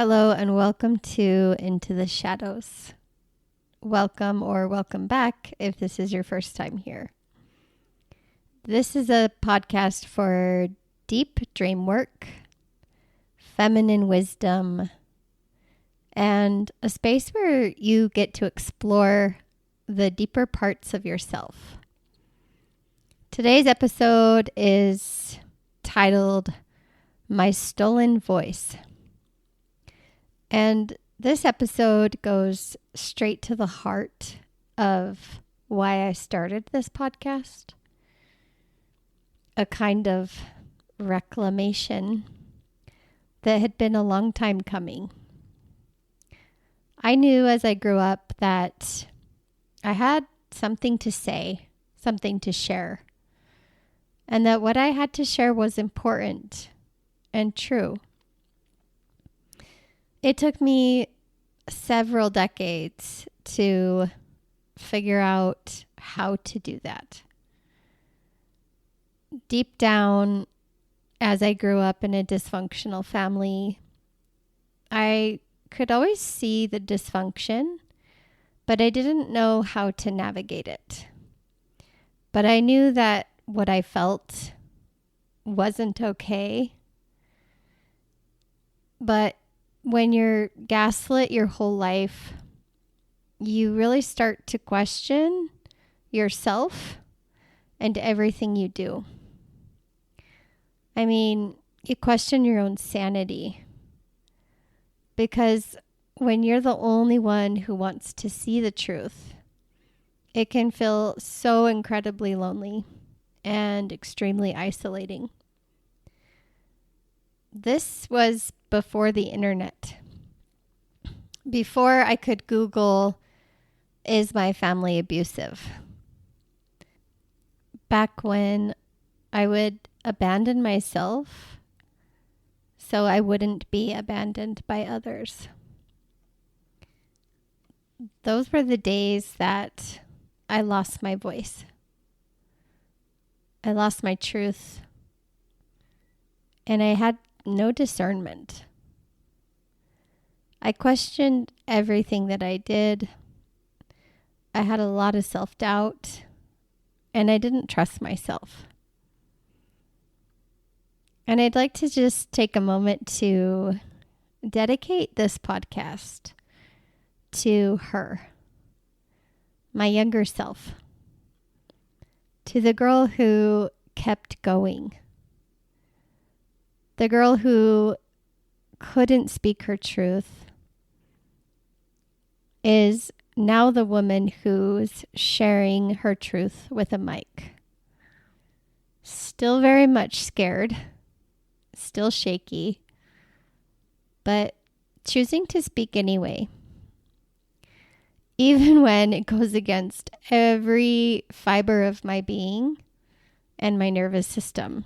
Hello and welcome to Into the Shadows. Welcome or welcome back if this is your first time here. This is a podcast for deep dream work, feminine wisdom, and a space where you get to explore the deeper parts of yourself. Today's episode is titled My Stolen Voice. And this episode goes straight to the heart of why I started this podcast. A kind of reclamation that had been a long time coming. I knew as I grew up that I had something to say, something to share, and that what I had to share was important and true. It took me several decades to figure out how to do that. Deep down, as I grew up in a dysfunctional family, I could always see the dysfunction, but I didn't know how to navigate it. But I knew that what I felt wasn't okay. But when you're gaslit your whole life, you really start to question yourself and everything you do. I mean, you question your own sanity. Because when you're the only one who wants to see the truth, it can feel so incredibly lonely and extremely isolating. This was before the internet. Before I could Google, is my family abusive? Back when I would abandon myself so I wouldn't be abandoned by others. Those were the days that I lost my voice. I lost my truth. And I had no discernment. I questioned everything that I did. I had a lot of self-doubt, and I didn't trust myself. And I'd like to just take a moment to dedicate this podcast to her, my younger self, to the girl who kept going. The girl who couldn't speak her truth is now the woman who's sharing her truth with a mic. Still very much scared, still shaky, but choosing to speak anyway. Even when it goes against every fiber of my being and my nervous system.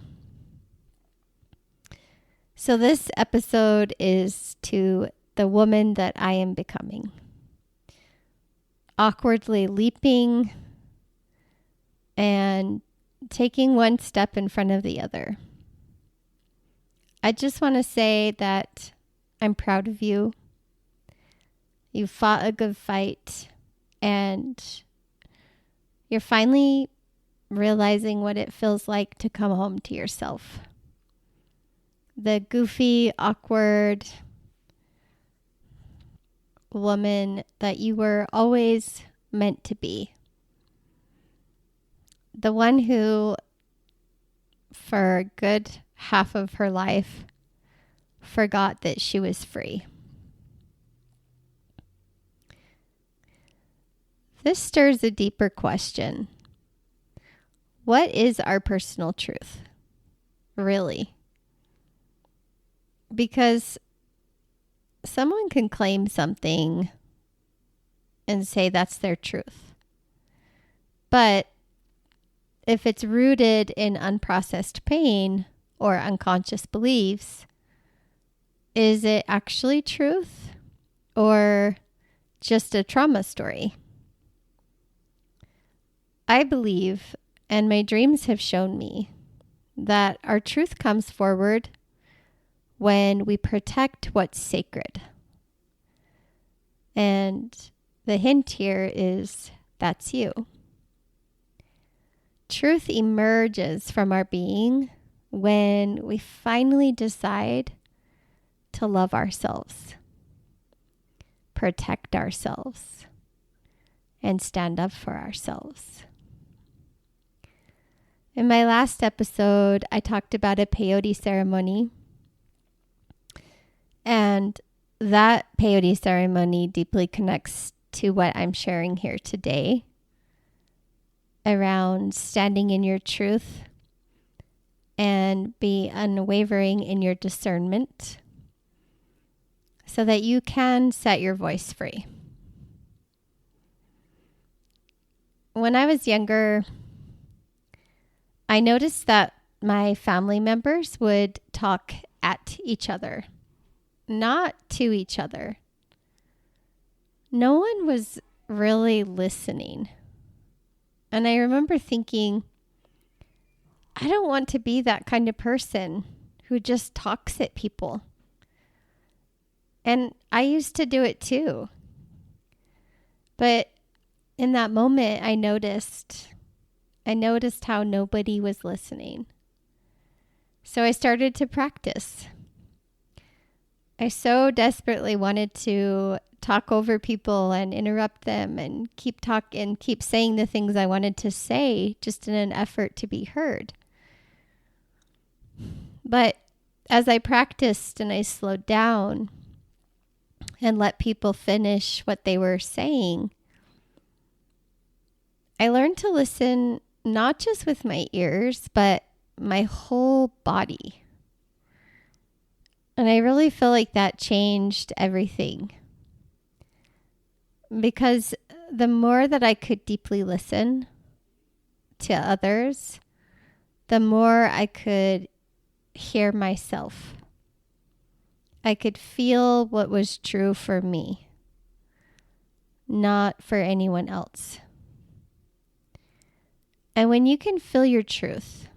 So this episode is to the woman that I am becoming. Awkwardly leaping and taking one step in front of the other. I just want to say that I'm proud of you. You fought a good fight and you're finally realizing what it feels like to come home to yourself. The goofy, awkward woman that you were always meant to be. The one who, for a good half of her life, forgot that she was free. This stirs a deeper question. What is our personal truth? Really? Because someone can claim something and say that's their truth. But if it's rooted in unprocessed pain or unconscious beliefs, is it actually truth or just a trauma story? I believe, and my dreams have shown me, that our truth comes forward when we protect what's sacred. And the hint here is that's you. Truth emerges from our being when we finally decide to love ourselves, protect ourselves, and stand up for ourselves. In my last episode, I talked about a peyote ceremony. And that peyote ceremony deeply connects to what I'm sharing here today around standing in your truth and be unwavering in your discernment so that you can set your voice free. When I was younger, I noticed that my family members would talk at each other, not to each other. No one was really listening. And I remember thinking, I don't want to be that kind of person who just talks at people. And I used to do it too. But in that moment, I noticed how nobody was listening. So I started to practice. I so desperately wanted to talk over people and interrupt them and keep saying the things I wanted to say just in an effort to be heard. But as I practiced and I slowed down and let people finish what they were saying, I learned to listen not just with my ears, but my whole body. And I really feel like that changed everything. Because the more that I could deeply listen to others, the more I could hear myself. I could feel what was true for me, not for anyone else. And when you can feel your truth,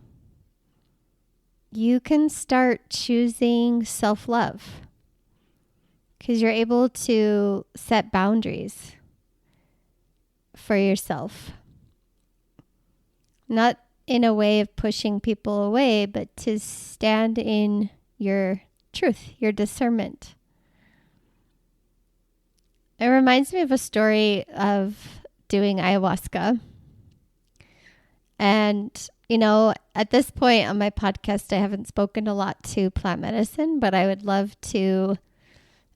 you can start choosing self-love because you're able to set boundaries for yourself. Not in a way of pushing people away, but to stand in your truth, your discernment. It reminds me of a story of doing ayahuasca. And, at this point on my podcast, I haven't spoken a lot to plant medicine, but I would love to,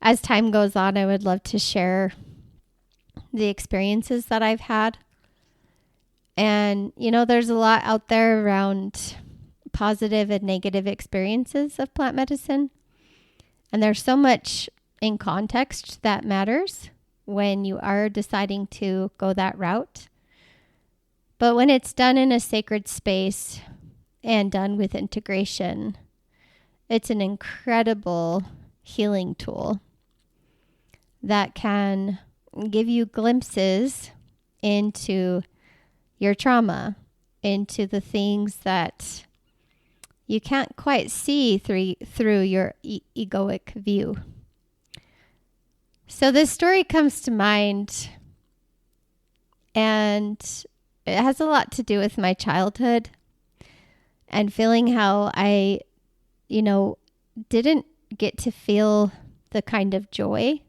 as time goes on, I would love to share the experiences that I've had. And, there's a lot out there around positive and negative experiences of plant medicine. And there's so much in context that matters when you are deciding to go that route. But when it's done in a sacred space and done with integration, it's an incredible healing tool that can give you glimpses into your trauma, into the things that you can't quite see through your egoic view. So this story comes to mind, and it has a lot to do with my childhood and feeling how I, didn't get to feel the kind of joy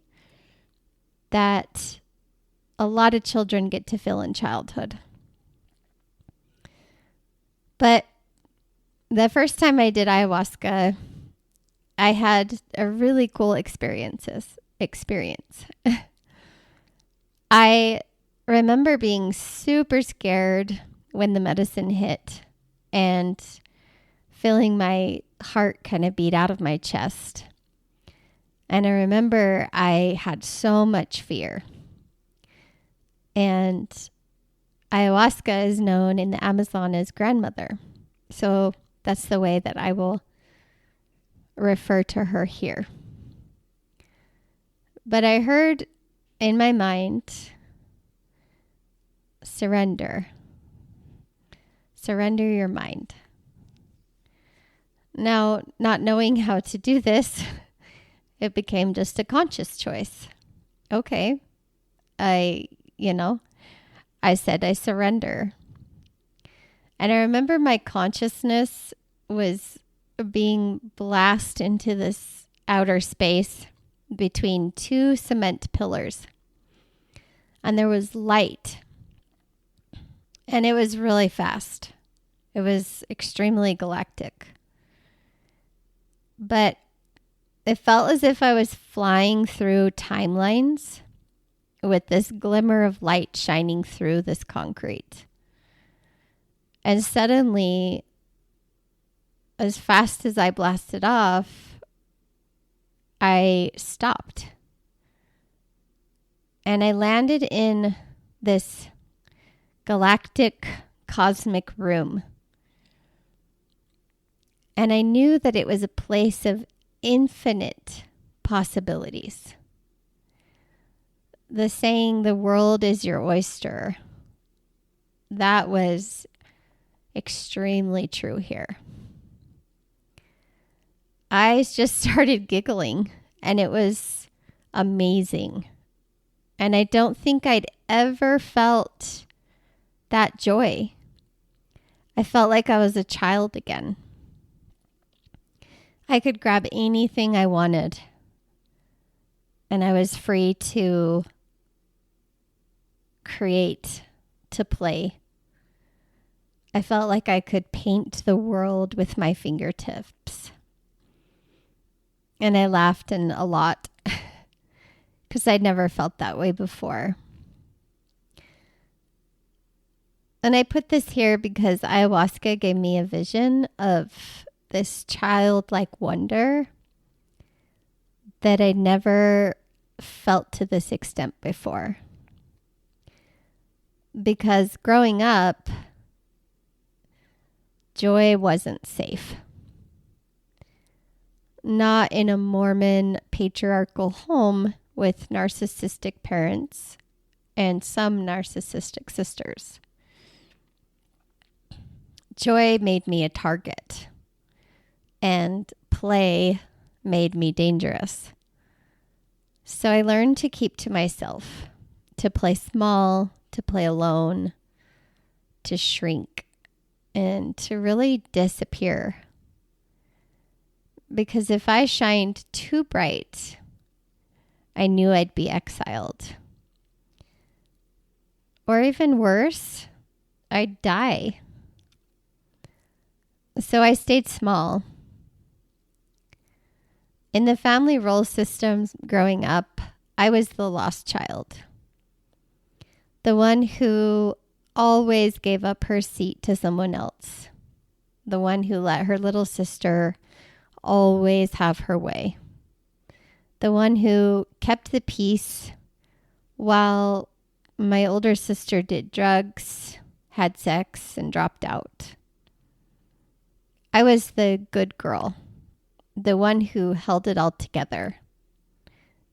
that a lot of children get to feel in childhood. But the first time I did ayahuasca, I had a really cool experience. I remember being super scared when the medicine hit and feeling my heart kind of beat out of my chest. And I remember I had so much fear. And ayahuasca is known in the Amazon as grandmother. So that's the way that I will refer to her here. But I heard in my mind, surrender your mind. Now, not knowing how to do this, it became just a conscious choice. Okay, I said I surrender. And I remember my consciousness was being blasted into this outer space between two cement pillars. And there was light. And it was really fast. It was extremely galactic. But it felt as if I was flying through timelines with this glimmer of light shining through this concrete. And suddenly, as fast as I blasted off, I stopped. And I landed in this galactic cosmic room. And I knew that it was a place of infinite possibilities. The saying, the world is your oyster, that was extremely true here. I just started giggling, and it was amazing. And I don't think I'd ever felt that joy. I felt like I was a child again. I could grab anything I wanted, and I was free to create, to play. I felt like I could paint the world with my fingertips. And I laughed a lot because I'd never felt that way before. And I put this here because ayahuasca gave me a vision of this childlike wonder that I'd never felt to this extent before. Because growing up, joy wasn't safe. Not in a Mormon patriarchal home with narcissistic parents and some narcissistic sisters. Joy made me a target, and play made me dangerous. So I learned to keep to myself, to play small, to play alone, to shrink, and to really disappear. Because if I shined too bright, I knew I'd be exiled. Or even worse, I'd die. So I stayed small. In the family role systems growing up, I was the lost child. The one who always gave up her seat to someone else. The one who let her little sister always have her way. The one who kept the peace while my older sister did drugs, had sex, and dropped out. I was the good girl, the one who held it all together,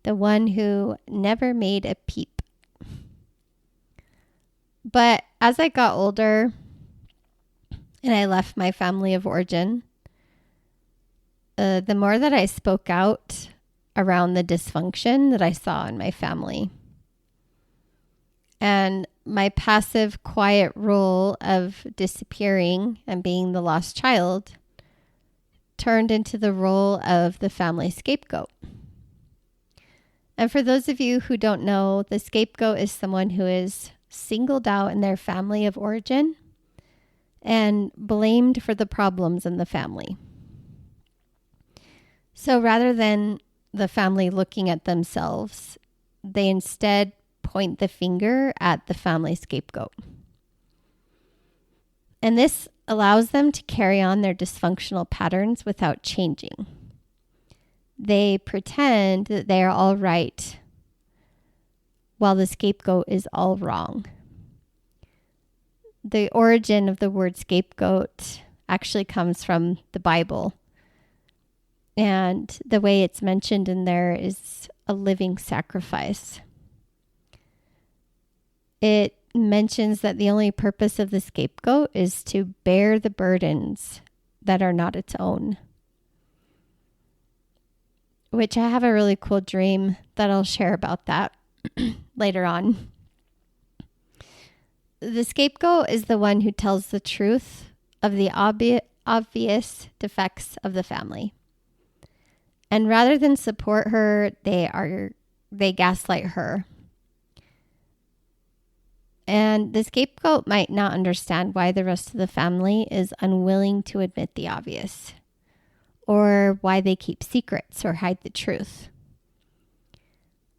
the one who never made a peep. But as I got older and I left my family of origin, the more that I spoke out around the dysfunction that I saw in my family. And my passive, quiet role of disappearing and being the lost child turned into the role of the family scapegoat. And for those of you who don't know, the scapegoat is someone who is singled out in their family of origin and blamed for the problems in the family. So rather than the family looking at themselves, they instead point the finger at the family scapegoat. And this allows them to carry on their dysfunctional patterns without changing. They pretend that they are all right while the scapegoat is all wrong. The origin of the word scapegoat actually comes from the Bible. And the way it's mentioned in there is a living sacrifice. It mentions that the only purpose of the scapegoat is to bear the burdens that are not its own. which I have a really cool dream that I'll share about that later on. The scapegoat is the one who tells the truth of the obvious defects of the family. And rather than support her, they gaslight her. And the scapegoat might not understand why the rest of the family is unwilling to admit the obvious, or why they keep secrets or hide the truth.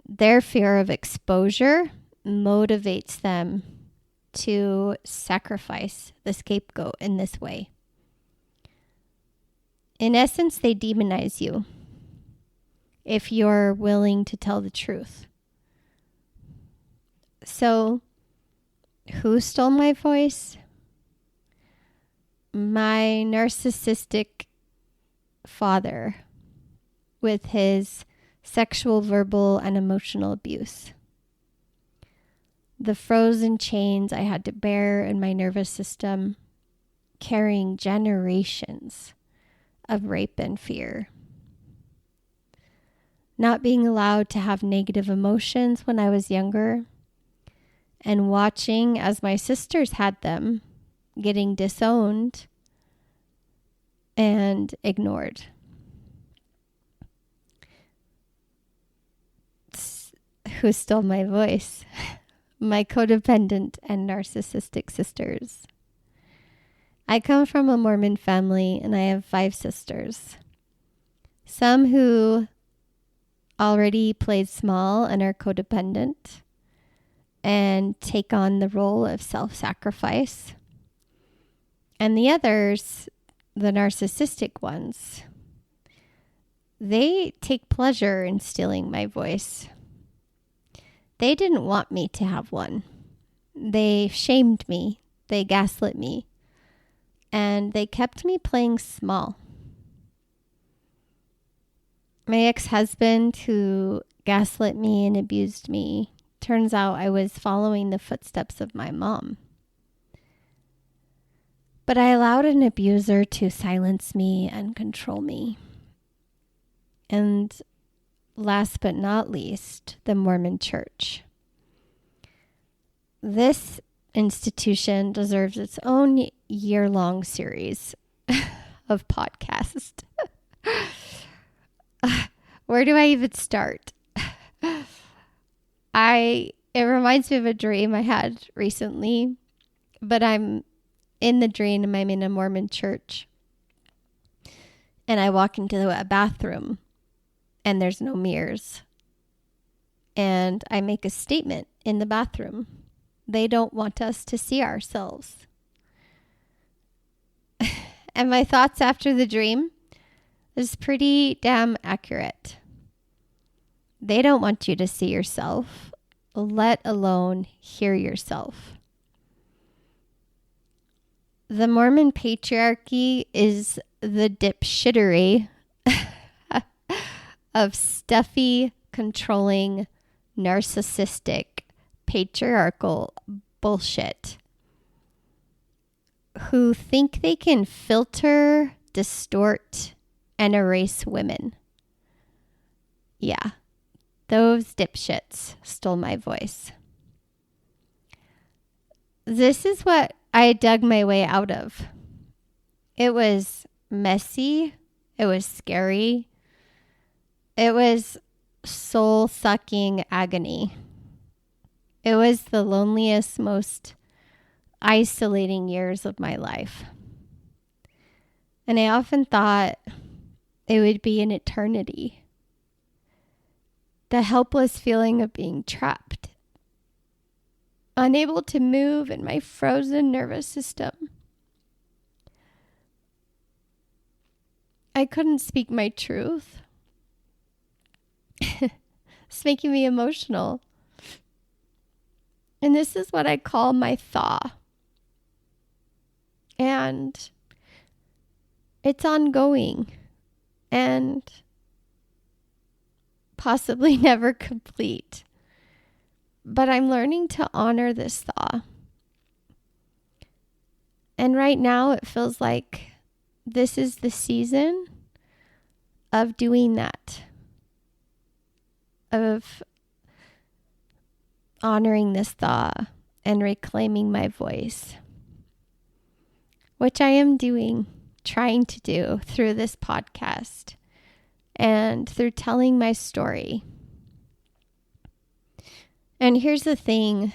Their fear of exposure motivates them to sacrifice the scapegoat in this way. In essence, they demonize you if you're willing to tell the truth. So, who stole my voice? My narcissistic father with his sexual, verbal, and emotional abuse. The frozen chains I had to bear in my nervous system, carrying generations of rape and fear. Not being allowed to have negative emotions when I was younger, and watching as my sisters had them, getting disowned and ignored. Who stole my voice? My codependent and narcissistic sisters. I come from a Mormon family and I have 5 sisters. Some who already played small and are codependent and take on the role of self-sacrifice. And the others, the narcissistic ones, they take pleasure in stealing my voice. They didn't want me to have one. They shamed me. They gaslit me. And they kept me playing small. My ex-husband, who gaslit me and abused me, turns out I was following the footsteps of my mom. But I allowed an abuser to silence me and control me. And last but not least, the Mormon Church. This institution deserves its own year-long series of podcasts. Where do I even start? It reminds me of a dream I had recently, but I'm in the dream and I'm in a Mormon church. And I walk into a bathroom and there's no mirrors. And I make a statement in the bathroom. They don't want us to see ourselves. And my thoughts after the dream is pretty damn accurate. They don't want you to see yourself, let alone hear yourself. The Mormon patriarchy is the dipshittery of stuffy, controlling, narcissistic, patriarchal bullshit who think they can filter, distort, and erase women. Yeah, those dipshits stole my voice. This is what I dug my way out of. It was messy. It was scary. It was soul-sucking agony. It was the loneliest, most isolating years of my life. And I often thought it would be an eternity. The helpless feeling of being trapped, unable to move in my frozen nervous system. I couldn't speak my truth. It's making me emotional. And this is what I call my thaw. And it's ongoing and possibly never complete. But I'm learning to honor this thaw. And right now it feels like this is the season of doing that. of honoring this thaw and reclaiming my voice, which I am doing, trying to do through this podcast and through telling my story. And here's the thing.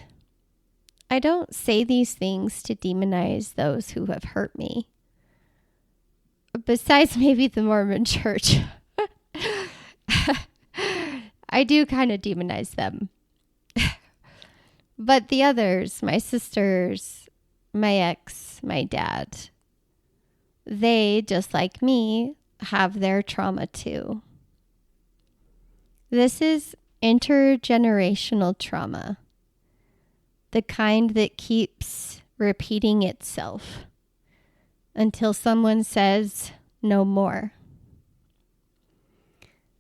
I don't say these things to demonize those who have hurt me. Besides maybe the Mormon church. I do kind of demonize them. But the others, my sisters, my ex, my dad, they, just like me, have their trauma too. This is intergenerational trauma, the kind that keeps repeating itself until someone says no more.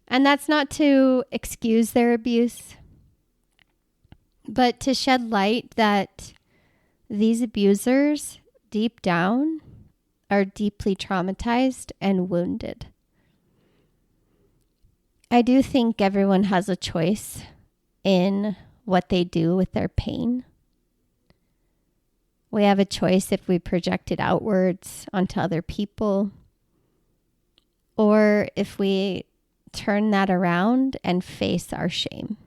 And that's not to excuse their abuse, but to shed light that these abusers deep down are deeply traumatized and wounded. I do think everyone has a choice in what they do with their pain. We have a choice if we project it outwards onto other people, or if we turn that around and face our shame.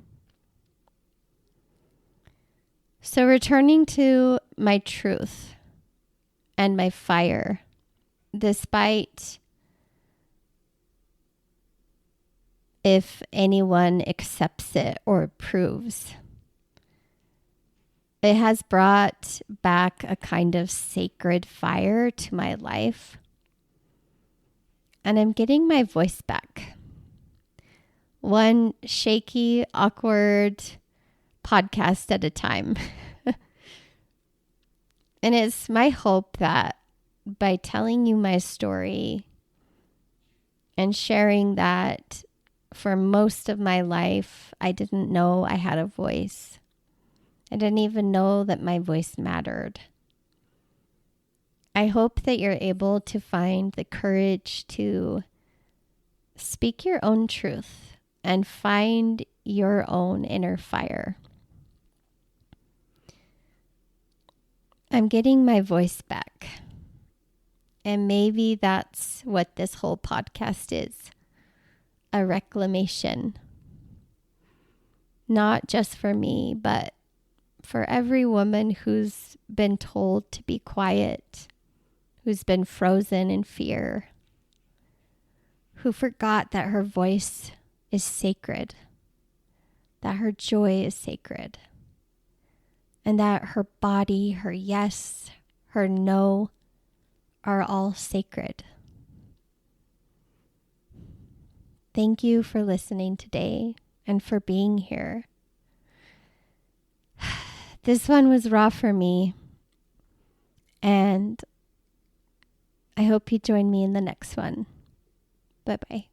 So returning to my truth and my fire, despite if anyone accepts it or approves, it has brought back a kind of sacred fire to my life. And I'm getting my voice back. One shaky, awkward podcast at a time. And it's my hope that by telling you my story and sharing that for most of my life, I didn't know I had a voice. I didn't even know that my voice mattered. I hope that you're able to find the courage to speak your own truth and find your own inner fire. I'm getting my voice back. And maybe that's what this whole podcast is. A reclamation. Not just for me, but for every woman who's been told to be quiet, who's been frozen in fear, who forgot that her voice is sacred, that her joy is sacred, and that her body, her yes, her no are all sacred. Thank you for listening today and for being here. This one was raw for me, and I hope you join me in the next one. Bye-bye.